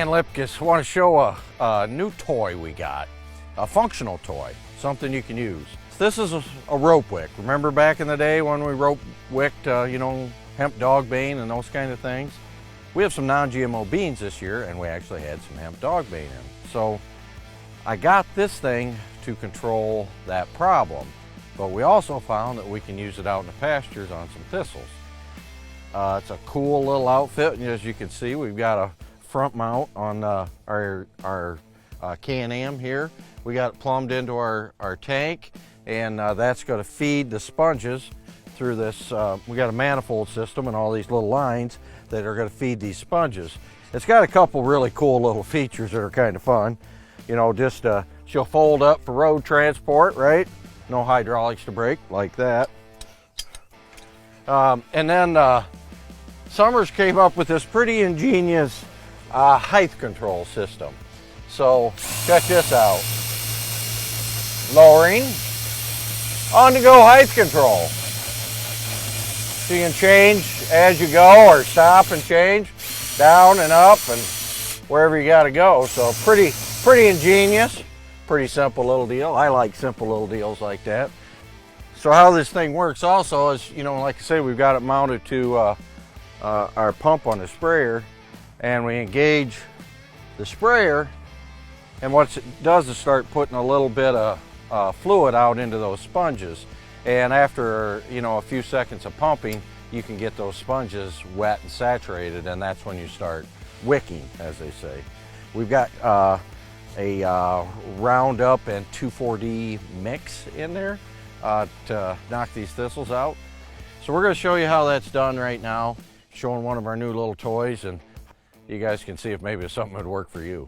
and Leupkes want to show a new toy we got, a functional toy, something you can use. This is a rope wick. Remember back in the day when we rope wicked, hemp dog bane and those kind of things? We have some non-GMO beans this year, and we actually had some hemp dog bane in. So I got this thing to control that problem, but we also found that we can use it out in the pastures on some thistles. It's a cool little outfit, and as you can see, we've got a front mount on our Can-Am here. We got it plumbed into our tank, and that's going to feed the sponges through this. We got a manifold system and all these little lines that are going to feed these sponges. It's got a couple really cool little features that are kind of fun. You know, just she'll fold up for road transport, right? No hydraulics to brake like that. And then Summers came up with this pretty ingenious height control system. So check this out. Lowering, on-the-go height control. So you can change as you go, or stop and change, down and up and wherever you got to go. So pretty ingenious, pretty simple little deal. I like simple little deals like that. So how this thing works also is, like I say, we've got it mounted to our pump on the sprayer, and we engage the sprayer, and what it does is start putting a little bit of fluid out into those sponges. And after a few seconds of pumping, you can get those sponges wet and saturated, and that's when you start wicking, as they say. We've got a Roundup and 2,4-D mix in there to knock these thistles out. So we're going to show you how that's done right now, showing one of our new little toys, and you guys can see if maybe something would work for you.